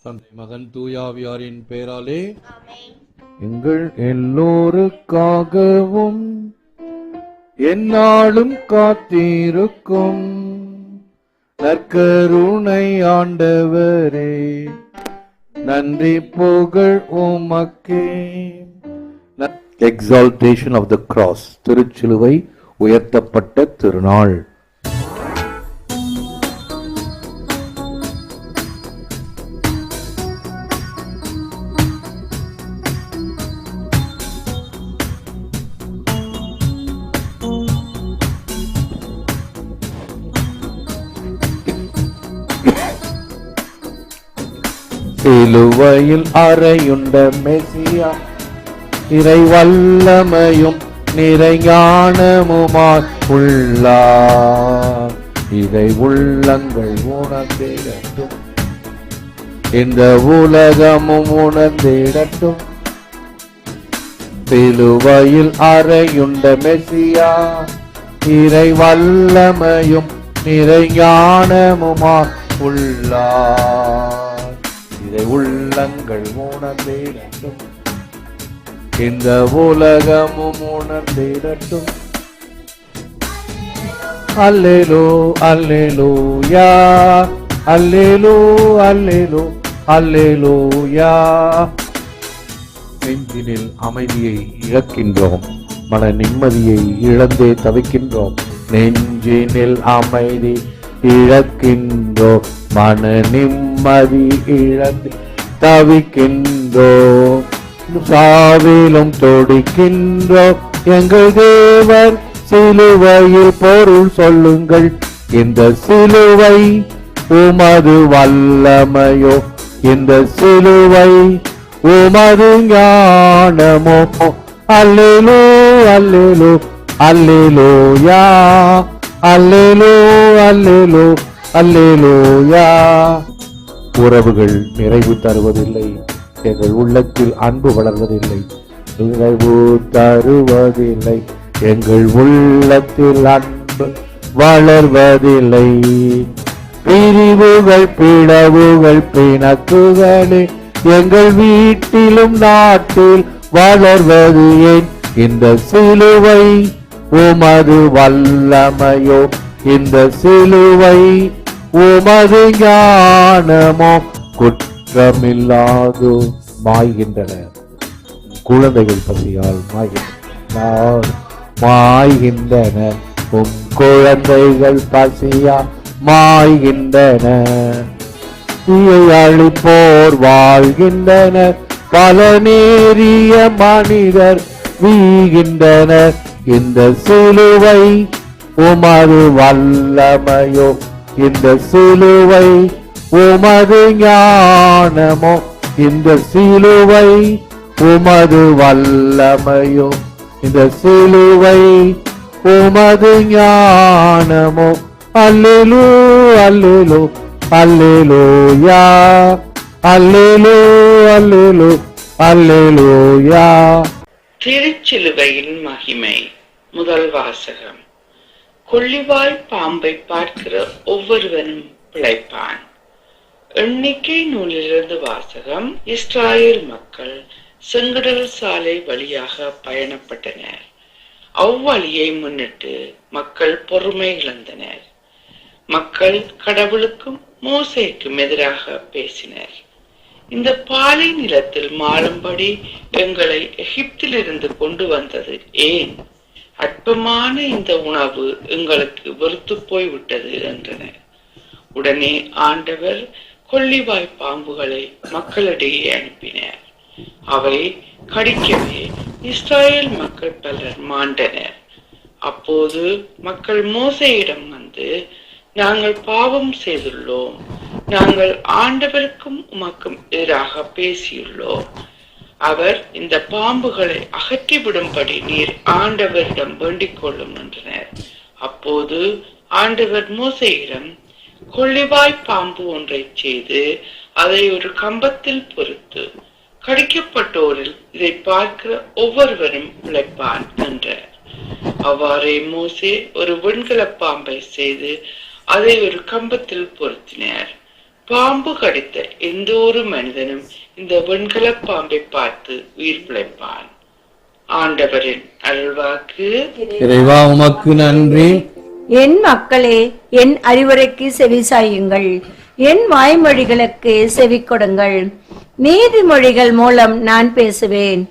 தந்தை மகன் தூயாவியாரின் பெயராலே எங்கள் எல்லோருக்காகவும் எந்நாளும் காத்திருக்கும் நற்கருணை ஆண்டவரே, நன்றி புகழ் உமக்கே. எக்ஸால்டேஷன் ஆஃப் த கிராஸ், திருச்சிலுவை உயர்த்தப்பட்ட திருநாள். சிலுவையில் அறையுண்ட மெசியா, இறை வல்லமையும் நிறைஞானமுமாய் உள்ளார். இதை உள்ளங்கள் உணர்ந்திடட்டும், இந்த உலகமும் உணர்ந்திடட்டும். சிலுவையில் அறையுண்ட மெசியா, இறை வல்லமையும் நிறைஞானமுமாய் உள்ளார். இதை உள்ளங்கள் உணர்ந்திடட்டும், இந்த உலகமும் உணர்ந்திடட்டும். அல்லேலூ அல்லேலூயா, அல்லேலூ அல்லேலூ அல்லேலூயா. நெஞ்சினில் அமைதியை இழக்கின்றோம், மன நிம்மதியை இழந்தே தவிக்கின்றோம். நெஞ்சினில் அமைதி இழக்கின்றோம், மன நிம்மதி இழந்து தவிக்கின்றோம். சாவிலும் தொடிக்கின்றோம், எங்கள் தேவர் சிலுவையில் பொருள் சொல்லுங்கள். இந்த சிலுவை உமது வல்லமையோ, இந்த சிலுவை உமது ஞானமோ. அல்லேலூ அல்லேலூ அல்லேலூயா, அல்லேலூ அல்லேலூ அல்லேலூயா. உறவுகள் நிறைவு தருவதில்லை, எங்கள் உள்ளத்தில் அன்பு வளர்வதில்லை. நிறைவு தருவதில்லை, எங்கள் உள்ளத்தில் அன்பு வளர்வதில்லை. பிரிவுகள் பிளவுகள் பிணக்குகளே எங்கள் வீட்டிலும் நாட்டில் வளர்வது ஏன்? இந்த சிலுவை உமது வல்லமையோ, இந்த சிலுவை உமது ஞானமோ. குற்றமில்லாதோ மாய்கின்றன, குழந்தைகள் பசியால் மாய்கின்றன. உம் குழந்தைகள் பசியால் மாய்கின்றன. தீயை அழிப்போர் வாழ்கின்றனர், பல நேரிய மனிதர் வீகின்றனர். இந்த சிலுவை உமது வல்லமையோ, இந்த சிலுவை உமது ஞானமோ. இந்த சிலுவை உமது வல்லமையோ, இந்த சிலுவை உமது ஞானமோ. அல்லேலூ அல்லேலூ அல்லேலூயா, அல்லேலூ அல்லேலூ அல்லேலூயா. திருச்சிலுவையின் மகிமை. முதல் வாசகம். கொள்ளிவாய் பாம்பை பார்க்கிற ஒவ்வொருவனும் பிழைப்பான். எண்ணிக்கை நூலிலிருந்து வாசகம். இஸ்ராயேல் மக்கள் செங்கடல் சாலை வழியாக பயணப்பட்டனர். அவ்வழியை முன்னிட்டு மக்கள் பொறுமை இழந்தனர். மக்கள் கடவுளுக்கும் மோசேக்கும் எதிராக பேசினர். இந்த பாலை நிலத்தில் மாளும்படி எங்களை எகிப்திலிருந்து கொண்டு வந்தது ஏன்? அற்பமான இந்த உணவு எங்களுக்கு வெறுத்து போய்விட்டது என்றனர். உடனே ஆண்டவர் கொள்ளிவாய் பாம்புகளை மக்களிடையே அனுப்பினார். அவை கடிக்கவே இஸ்ராயேல் மக்கள் பலர் மாண்டனர். அப்போது மக்கள் மோசேயிடம் வந்து, நாங்கள் பாவம் செய்துள்ளோம், நாங்கள் ஆண்டவருக்கும் உமக்கும் எதிராக பேசியுள்ளோம். அவர் இந்த பாம்புகளை அகற்றிவிடும்படி நீர் ஆண்டவரிடம் வேண்டிக் கொள்ளும் என்றனர். அப்போது ஆண்டவர் மோசேயிடம், கொள்ளிவாய் பாம்பு ஒன்றை செய்து அதை ஒரு கம்பத்தில் பொறுத்து கடிக்கப்பட்டோரில் இதை பார்க்கிற ஒவ்வொருவரும் பிழைப்பான் என்றார். அவ்வாறே மோசே ஒரு வெண்கல பாம்பை செய்து அதை ஒரு கம்பத்தில் பொருத்தினார். பாம்பு கடித்த எந்த ஒரு மனிதனும் இந்த வெண்கல பாம்பை பார்த்து உயிர் பிழைப்பான். ஆண்டவரின் அருள்வாக்கு. இறைவா உமக்கு நன்றி. என் மக்களே, என் அறிவுரைக்கு செவி சாயுங்கள், என் வாய்மொழிகளுக்கு செவி கொடுங்கள். நீதிமொழிகள் மூலம் நான் பேசுவேன்.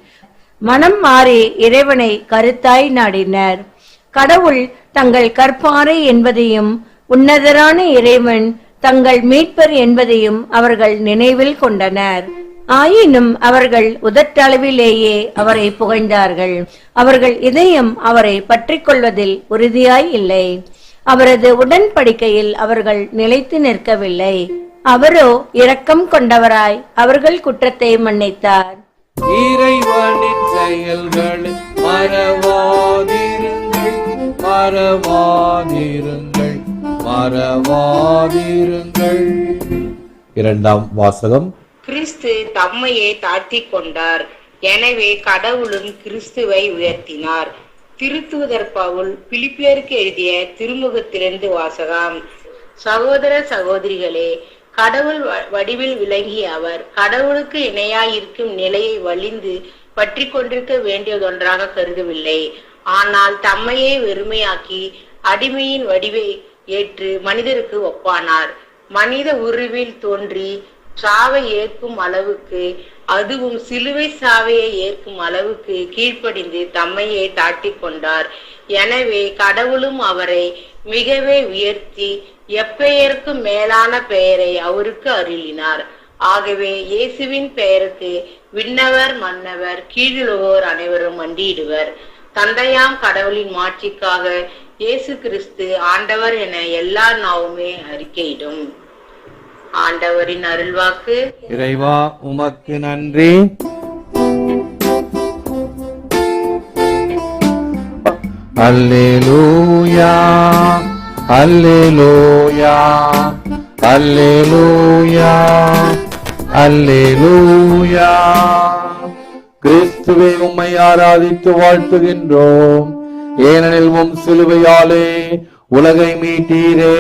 மனம் மாறி இறைவனை கருத்தாய் நாடினர். கடவுள் தங்கள் கற்பாறை என்பதையும் உன்னதரான இறைவன் தங்கள் மீட்பர் என்பதையும் அவர்கள் நினைவில் கொண்டனர். ஆயினும் அவர்கள் உதட்டளவிலேயே அவரை புகழ்ந்தார்கள். அவர்கள் இதயம் அவரை பற்றிக் கொள்வதில் உறுதியாய் இல்லை. அவரது உடன்படிக்கையில் அவர்கள் நிலைத்து நிற்கவில்லை. அவரோ இரக்கம் கொண்டவராய் அவர்கள் குற்றத்தை மன்னித்தார். இறைவனின் செயல்களை மறவாதிருங்கள், மறவாதிருங்கள், மறவாதிருங்கள். இரண்டாம் வாசகம். கிறிஸ்து தம்மையே தாழ்த்திக் கொண்டார். எனவே கடவுளும் கிறிஸ்துவை உயர்த்தினார். திருத்தூதர் பவுல் பிலிப்பியருக்கு எழுதிய திருமுகத்திலிருந்து வாசகம். சகோதர சகோதரிகளே, கடவுள் வடிவில் விளங்கிய அவர் கடவுளுக்கு இணையாயிருக்கும் நிலையை வலிந்து பற்றி கொண்டிருக்க வேண்டியதொன்றாக கருதவில்லை. ஆனால் தம்மையே வெறுமையாக்கி அடிமையின் வடிவை ஏற்று மனிதருக்கு ஒப்பானார். மனித உருவில் தோன்றி சாவை ஏற்கும் அளவுக்கு, அதுவும் சிலுவை சாவையை ஏற்கும் அளவுக்கு கீழ்ப்படிந்து தம்மையே தாட்டிக் கொண்டார். எனவே கடவுளும் அவரை மிகவே உயர்த்தி எப்பெயருக்கும் மேலான பெயரை அவருக்கு அருளினார். ஆகவே இயேசுவின் பெயருக்கு விண்ணவர் மன்னவர் கீழுள்ளோர் அனைவரும் மண்டியிடுவர். தந்தையாம் கடவுளின் மாட்சிக்காக இயேசு கிறிஸ்து ஆண்டவர் என எல்லா நாவுமே அறிக்கையிடும். ஆண்டவரின் அருள்வாக்கு. இறைவா உமக்கு நன்றி. அல்லேலூயா, அல்லேலூயா, அல்லேலூயா, அல்லேலூயா. கிறிஸ்துவே உம்மை ஆராதித்து வாழ்த்துகின்றோம். ஏனெனில் உம் சிலுவையாலே உலகை மீட்டீரே.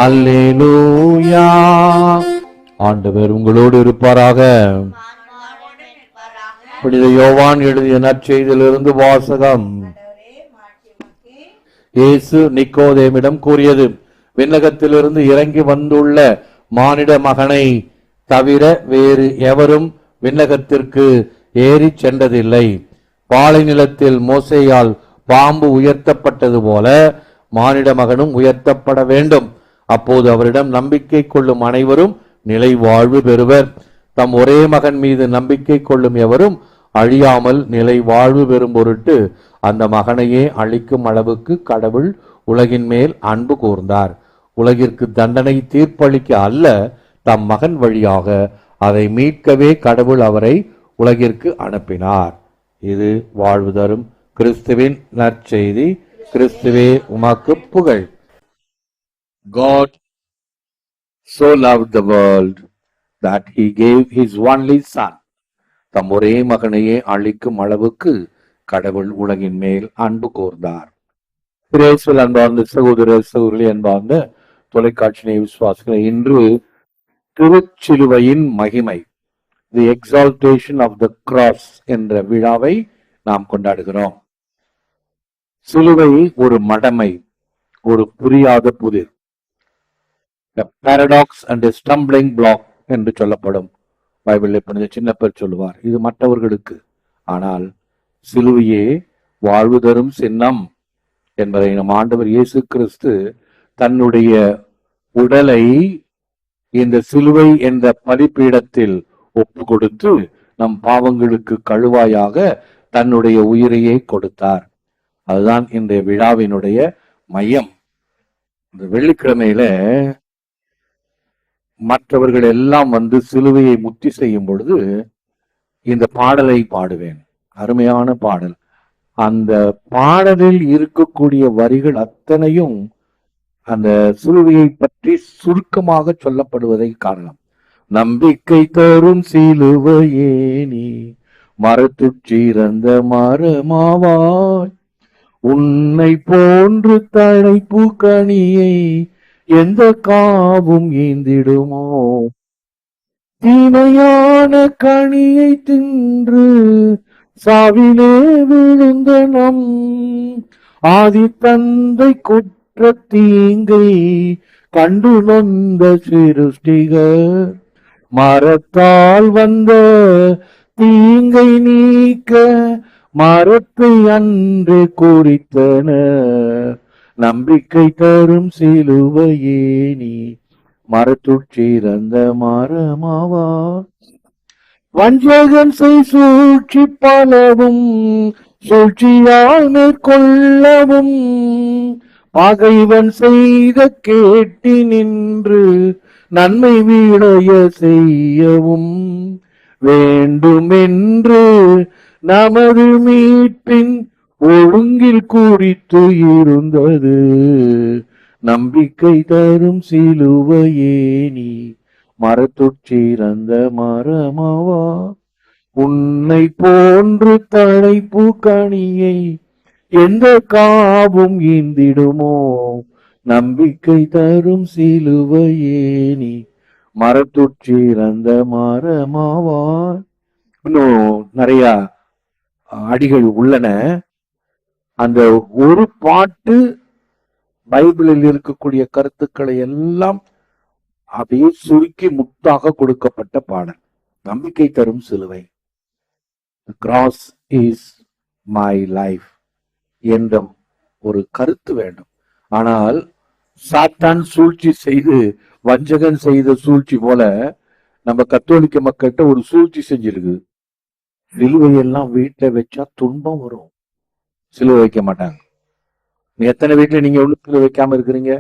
அல்லேலூயா. ஆண்டவர் உங்களோடு இருப்பாராக. புனித யோவான் எழுதிய நற்செய்தியிலிருந்து வாசகம். இயேசு நிக்கோதேமிடம் கூறியது, விண்ணகத்திலிருந்து இறங்கி வந்துள்ள மானிட மகனை தவிர வேறு எவரும் விண்ணகத்திற்கு ஏறி சென்றதில்லை. பாலை நிலத்தில் மோசேயால் பாம்பு உயர்த்தப்பட்டது போல மானிட மகனும் உயர்த்தப்பட வேண்டும். அப்போது அவரிடம் நம்பிக்கை கொள்ளும் அனைவரும் நிலை வாழ்வு பெறுவர். தம் ஒரே மகன் மீது நம்பிக்கை கொள்ளும் எவரும் அழியாமல் நிலை வாழ்வு பெறும் பொருட்டு அந்த மகனையே அழிக்கும் அளவுக்கு கடவுள் உலகின் மேல் அன்பு கூர்ந்தார். உலகிற்கு தண்டனை தீர்ப்பளிக்க அல்ல, தம் மகன் வழியாக அதை மீட்கவே கடவுள் அவரை உலகிற்கு அனுப்பினார். இது வாழ்வு தரும் கிறிஸ்துவின் நற்செய்தி. கிறிஸ்துவே உமக்கு புகழ். God so loved the world that he gave his only son. தம் ஒரே மகனையே அழிக்கும் அளவுக்கு கடவுள் உலகின் மேல் அன்பு கூர்ந்தார். பிரேசில் அன்பார்ந்த சகோதர சகோதரி, அன்பார்ந்த தொலைக்காட்சி விசுவாசிகளை, இன்று திருச்சிலுவையின் மகிமை, தி எக்ஸால்டேஷன் ஆஃப் த கிராஸ் என்ற விழாவை நாம் கொண்டாடுகிறோம். சிலுவை ஒரு மடமை, ஒரு புரியாத புதிர், பாரடாக்ஸ் அண்ட் ஸ்டம்பிளிங் பிளாக் என்று சொல்லப்படும். பைபிள் புனித சின்னப்பர் சொல்லுவார், இது மற்றவர்களுக்கு, ஆனால் சிலுவையே வாழ்வு தரும் சின்னம் என்பதை நம் ஆண்டவர் இயேசு கிறிஸ்து தன்னுடைய உடலை இந்த சிலுவை என்ற பலிபீடத்தில் ஒப்பு கொடுத்து நம் பாவங்களுக்கு கழுவாயாக தன்னுடைய உயிரையே கொடுத்தார். அதுதான் இந்த விழாவினுடைய மையம். இந்த வெள்ளிக்கிழமையில மற்றவர்கள் எல்லாம் வந்து சிலுவையை முத்தி செய்யும் பொழுது இந்த பாடலை பாடுவேன். அருமையான பாடல். அந்த பாடலில் இருக்கக்கூடிய வரிகள் அத்தனையும் அந்த சிலுவையை பற்றி சுருக்கமாக சொல்லப்படுவதை காணலாம். நம்பிக்கை தரும் சிலுவையே நீ மரத்து சிறந்த மரமாவாய், உன்னை போன்று தழைப்பு கனியை எந்த காவும் ஈந்திடுமோ? தீமையான கனியை தின்று சாவிலே விழுந்த நம் ஆதி தந்தை குற்ற தீங்கை கண்டு நொந்த சிருஷ்டிகர் மரத்தால் வந்த தீங்கை நீக்க மரத்தை அன்று குறித்தனர். நம்பிக்கை தரும் சிலுவையே நீ மரத்துச் சிறந்த மரமாவா. வஞ்சகன் சூழ்ச்சி பலவும் சூழ்ச்சியால் மேற்கொள்ளவும் பகைவன் செய்த கேட்டி நின்று நன்மை விளைய செய்யவும் வேண்டுமென்று நமது மீட்பின் ஒழுங்கில் குறித்து இருந்தது. நம்பிக்கை தரும் சிலுவையே நீ மரத்துச் சிறந்த மரமாவா. உன்னை போன்று தழைப்பு கனியை எந்த காவும் ஈந்திடுமோ? நம்பிக்கை தரும் சிலுவையே நீ மரத்துச் சிறந்த மரமாவா. இன்னும் நிறைய அடிகள் உள்ளன. அந்த ஒரு பாட்டு பைபிளில் இருக்கக்கூடிய கருத்துக்களை எல்லாம் அப்படியே சுருக்கி முத்தாக கொடுக்கப்பட்ட பாடல். நம்பிக்கை தரும் சிலுவை, The cross is my life என்ற ஒரு கருத்து வேண்டும். ஆனால் சாத்தான் சூழ்ச்சி செய்து, வஞ்சகன் செய்த சூழ்ச்சி போல நம்ம கத்தோலிக்க மக்கள்கிட்ட ஒரு சூழ்ச்சி செஞ்சிருக்கு. சிலுவையெல்லாம் வீட்டுல வச்சா துன்பம் வரும், சிலுவை வைக்க மாட்டாங்க. எத்தனை வீட்டுல நீங்க சிலுவை வைக்காம இருக்கிறீங்க?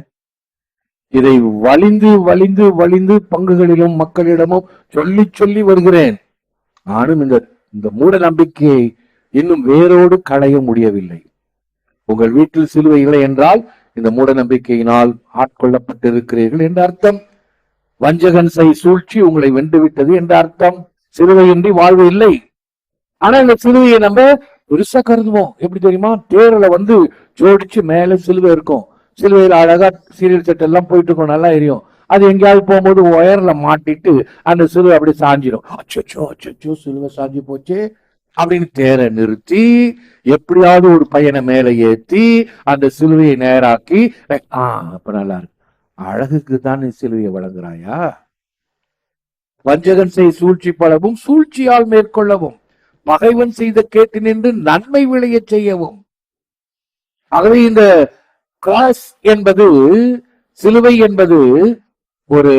இதை வலிந்து வலிந்து வலிந்து பங்குகளிலும் மக்களிடமும் சொல்லி சொல்லி வருகிறேன். ஆனும் இந்த மூட நம்பிக்கையை இன்னும் வேரோடு களைய முடியவில்லை. உங்கள் வீட்டில் சிலுவை இல்லை என்றால் இந்த மூட நம்பிக்கையினால் ஆட்கொள்ளப்பட்டிருக்கிறீர்கள் என்ற அர்த்தம். வஞ்சகன் சூழ்ச்சி உங்களை வென்றுவிட்டது என்ற அர்த்தம். சிலுவையின்றி வாழ்வு இல்லை. ஆனா இந்த சிலுவையை நம்ம பெருசா கருதுவோம். எப்படி தெரியுமா? தேர்ல ஜோடிச்சு மேல சிலுவை இருக்கும். சிலுவையில் அழகா சீரியல் செட் எல்லாம் போயிட்டு இருக்கும், நல்லா எரியும். அது எங்கேயாவது போகும்போது ஒயர்ல மாட்டிட்டு அந்த சிலுவை அப்படி சாஞ்சிடும். அச்சோ அச்சோ சிலுவை சாஞ்சி போச்சு அப்படின்னு தேரை நிறுத்தி எப்படியாவது ஒரு பையனை மேல ஏத்தி அந்த சிலுவையை நேராக்கி, அப்ப நல்லா இருக்கு. அழகுக்கு தான் நீ சிலுவையை வழங்குறாயா? வஞ்சகன் சூழ்ச்சி பலவும் சூழ்ச்சியால் மேற்கொள்ளவும் பகைவன் செய்த கேட்டு நின்று நன்மை விளைய செய்யவும். ஆகவே இந்த கிராஸ் என்பது, சிலுவை என்பது ஒரு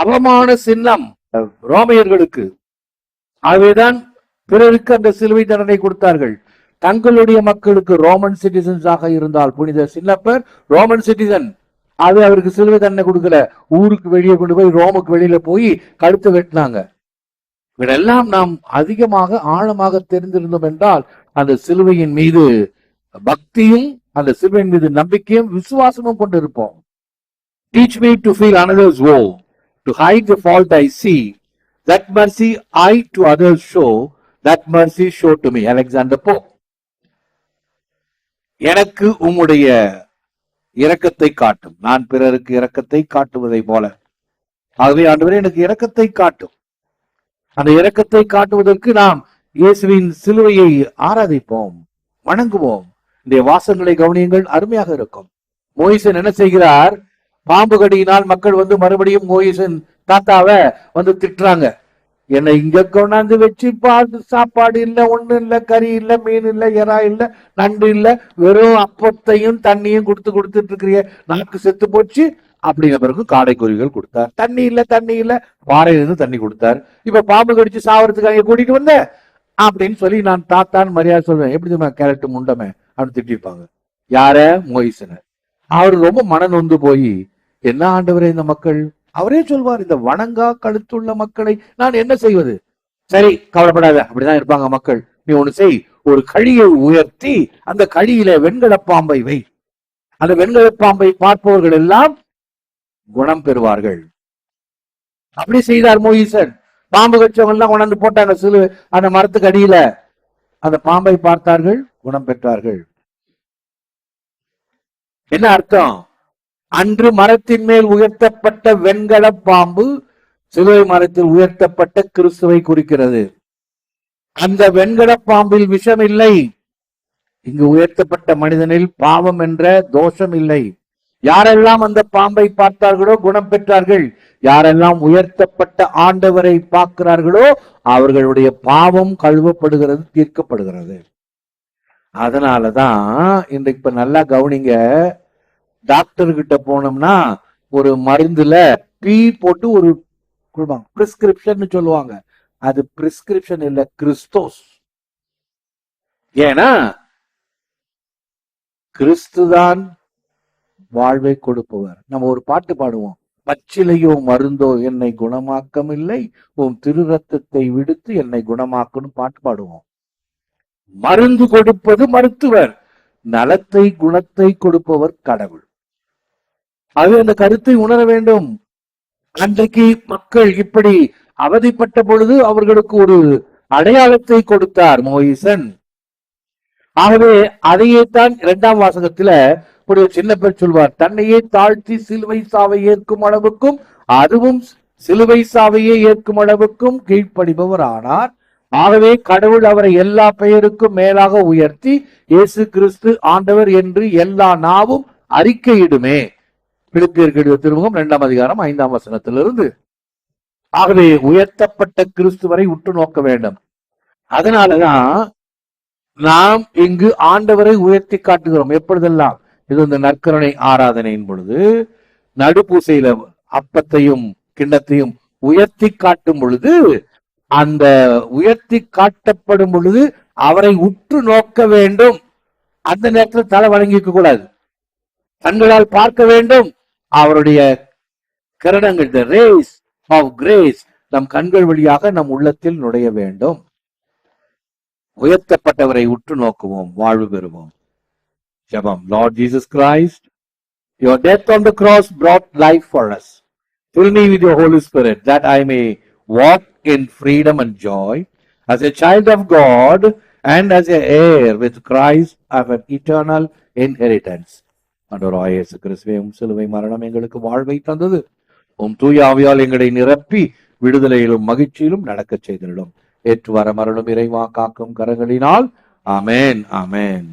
அவமான சின்னம் ரோமையர்களுக்கு. ஆகவேதான் பிறருக்கு அந்த சிலுவை தண்டனை கொடுத்தார்கள். தங்களுடைய மக்களுக்கு ரோமன் சிட்டிசன்ஸாக இருந்தால், புனித சின்னப்பர் ரோமன் சிட்டிசன், அது அவருக்கு சிலுவை தண்டனை கொடுக்கல. ஊருக்கு வெளியே கொண்டு போய் ரோமுக்கு வெளியில போய் கழுத்து வெட்டினாங்க. இதெல்லாம் நாம் அதிகமாக ஆழமாக தெரிந்திருந்தோம் என்றால் அந்த சிலுவையின் மீது பக்தியும் அந்த சிலுவையின் மீது நம்பிக்கையும் விசுவாசமும் கொண்டிருப்போம். Teach me to feel another's woe, to hide the fault I see. That mercy I to others show, that mercy show to me. Alexander Pope. எனக்கு உம்முடைய இரக்கத்தை காட்டும், நான் பிறருக்கு இரக்கத்தை காட்டுவதை போல. ஆகவே ஆண்டவரே எனக்கு இரக்கத்தை காட்டும். அந்த இரக்கத்தை காட்டுவதற்கு நாம் இயேசுவின் சிலுவையை ஆராதிப்போம், வணங்குவோம். இந்த வாசங்களை கவனியுங்கள், அருமையாக இருக்கும். மோயிசன் என்ன செய்கிறார்? பாம்பு கடியினால் மக்கள் மறுபடியும் மோயிசன் தாத்தாவை திட்டுறாங்க. என்னை இங்க கொண்டாந்து வச்சு பார்த்து சாப்பாடு இல்ல, ஒண்ணு இல்ல, கறி இல்ல, மீன் இல்ல, எறா இல்ல, நண்டு இல்ல, வெறும் அப்பத்தையும் தண்ணியும் கொடுத்துட்டு இருக்கிறிய, நாக்கு செத்து போச்சு அப்படிங்கிற பிறகு காடைக்குருவிகள் கொடுத்தார். தண்ணி இல்ல தண்ணி இல்ல, பாறையிலிருந்து தண்ணி கொடுத்தார். இப்ப பாம்பு கடிச்சு சாவறதுக்கு அங்க கூட்டிட்டு வந்த அப்படின்னு சொல்லி நான் தாத்தான்னு மரியாதை சொல்வேன். எப்படி தெரியுமா? கேரட்டு முண்டமே அப்படின்னு திட்டிருப்பாங்க. யார? மோயிசனை. அவர் ரொம்ப மனநொந்து போய், என்ன ஆண்டவரே இந்த மக்கள், அவரே சொல்வார், இந்த வணங்கா கழுத்துள்ள மக்களை நான் என்ன செய்வது? சரி கவலைப்படாத, அப்படிதான் இருப்பாங்க மக்கள். நீ ஒண்ணு செய், ஒரு கழியை உயர்த்தி அந்த கழியில வெண்கல பாம்பை வை. அந்த வெண்கல பாம்பை பார்ப்பவர்கள் எல்லாம் குணம் பெறுவார்கள். அப்படி செய்தார் மோயிசன். பாம்பு கட்சவங்க எல்லாம் கொண்டாந்து போட்டாங்க சிலுவை அந்த மரத்துக்கு அடியில. அந்த பாம்பை பார்த்தார்கள், குணம் பெற்றார்கள். என்ன அர்த்தம்? அன்று மரத்தின் மேல் உயர்த்தப்பட்ட வெண்கல பாம்பு சிலுவை மரத்தில் உயர்த்தப்பட்ட கிறிஸ்துவை குறிக்கிறது. அந்த வெண்கல பாம்பில் விஷம் இல்லை. இங்கு உயர்த்தப்பட்ட மனிதனில் பாவம் என்ற தோஷம் இல்லை. யாரெல்லாம் அந்த பாம்பை பார்த்தார்களோ குணம் பெற்றார்கள். யாரெல்லாம் உயர்த்தப்பட்ட ஆண்டவரை பார்க்கிறார்களோ அவர்களுடைய பாவம் கழுவப்படுகிறது, தீர்க்கப்படுகிறது. அதனாலதான் இன்றைக்கு இப்ப நல்லா கவனிங்க, டாக்டர் கிட்ட போனோம்னா ஒரு மருந்துல பி போட்டு ஒரு பிரிஸ்கிரிப்ஷன் சொல்லுவாங்க. அது பிரிஸ்கிரிப்ஷன் இல்ல, கிறிஸ்தோஸ். ஏன்னா கிறிஸ்துதான் வாழ்வை கொடுப்பவர். நம்ம ஒரு பாட்டு பாடுவோம், பச்சிலையோ மருந்தோ என்னை குணமாக்கம் இல்லை, உன் திரு ரத்தத்தை விடுத்து என்னை குணமாக்கணும் பாட்டு பாடுவோம். மருந்து கொடுப்பது மருத்துவர், நலத்தை குணத்தை கொடுப்பவர் கடவுள். அது அந்த கருத்தை உணர வேண்டும். அன்றைக்கு மக்கள் இப்படி அவதிப்பட்ட பொழுது அவர்களுக்கு ஒரு அடையாளத்தை கொடுத்தார் மோயிசன். ஆகவே அதையே தான் 2ஆம் வாசகத்துல ஒரு சின்ன பேர் சொல்வார், தன்னையே தாழ்த்தி சிலுவை சாவை ஏற்கும் அளவுக்கும், அதுவும் சிலுவை சாவையே ஏற்கும் அளவுக்கும் கீழ்ப்படிபவர் ஆனார். ஆகவே கடவுள் அவரை எல்லா பெயருக்கும் மேலாக உயர்த்தி இயேசு கிறிஸ்து ஆண்டவர் என்று எல்லா நாவும் அறிக்கையிடுமே. பிலிப்பியர் திருமுகம் 2ஆம் அதிகாரம் 5ஆம் வசனத்திலிருந்து. ஆகவே உயர்த்தப்பட்ட கிறிஸ்துவரை உற்று நோக்க வேண்டும். அதனாலதான் நாம் இங்கு ஆண்டவரை உயர்த்தி காட்டுகிறோம். எப்பொழுதெல்லாம் இது இந்த நற்கருணை ஆராதனையின் பொழுது நடுப்பூசையில அப்பத்தையும் கிண்ணத்தையும் உயர்த்தி காட்டும் பொழுது, அந்த உயர்த்தி காட்டப்படும் பொழுது அவரை உற்று நோக்க வேண்டும். அந்த நேரத்தில் தலை வணங்கிக்க கூடாது, கண்களால் பார்க்க வேண்டும். அவருடைய கிரணங்கள், the rays of grace, நம் கண்கள் வழியாக நம் உள்ளத்தில் நுழைய வேண்டும். உயர்த்தப்பட்டவரை உற்று நோக்குவோம், வாழ்வு பெறுவோம். ஜெபம். Lord Jesus Christ, your death on the cross brought life for us. Fill me with your Holy Spirit that I may walk in freedom and joy as a child of God and as an heir with Christ of an eternal inheritance. ஆண்டவராகிய இயேசு கிறிஸ்துவே, உம் சிலுவை மரணம் எங்களுக்கு வாழ்வை தந்தது. உம் தூய ஆவியால் எங்களை நிரப்பி விடுதலையிலும் மகிழ்ச்சியிலும் நடக்க செய்திடும். ஏற்று வர மரணம் இறைவா காக்கும் கரங்களினால். ஆமென், ஆமென்.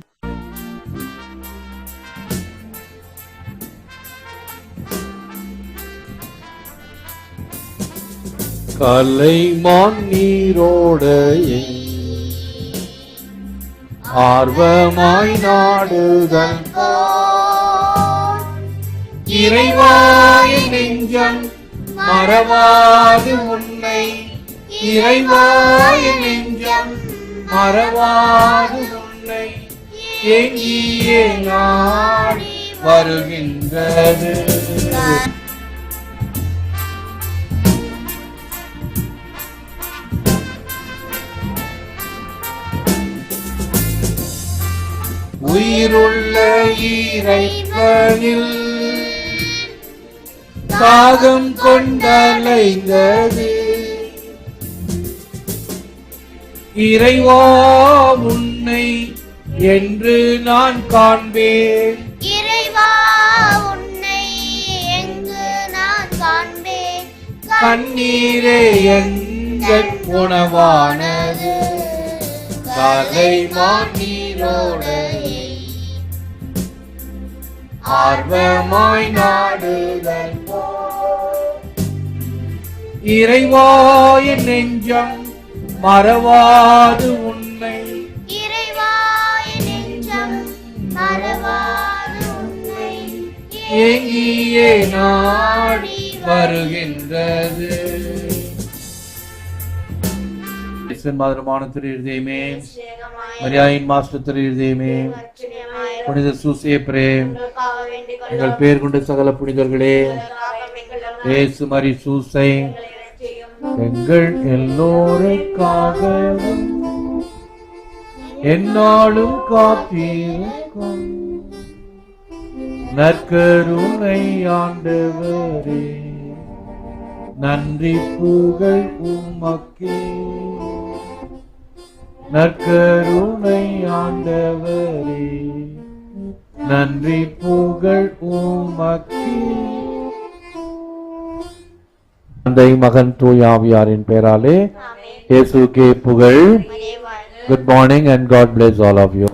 கலைமான் நீரோடையை ஆர்வமாய் நாடுதல் இறைவாய் நெஞ்சம் மறவாது உன்னை, இறைவாய் நெஞ்சம் மறவாது உன்னை எங்கியே நாடி வருகின்றது. உயிருள்ள இறைவனில் தாகம் கொண்டலைந்தது இறைவா உன்னை என்று நான் காண்பேன், இறைவா உன்னை எங்கு நான் காண்பேன். கண்ணீரே எங்கள் உணவானது கலைமான் நீரோடையை ஆர்வமாய் நாடுதல் இறைவா என் நெஞ்சம் மறவாது உன்னை, இறைவா என் நெஞ்சம் மறவாது உன்னை ஏங்கியே நாடி வருகின்றது. மாதிரமான திரு இருதயமே, மரியாயின் மாஸ்டர் திரு இருதயமே, புனித சூசே பிரேம், எங்கள் பேர் கொண்ட சகல புனிதர்களே, இயேசு மரி சூசை, எங்கள் எல்லோருக்காகவும் எந்நாளும் காத்திருக்கும் நற்கருணை ஆண்டவரே, நன்றி புகழ் உமக்கே. நற்கருணை ஆண்டவரே, நன்றி புகழ் உமக்கே. தந்தை மகன் தூய ஆவியாரின் பெயராலே இயேசுக்கே புகழ். Good morning and God bless all of you.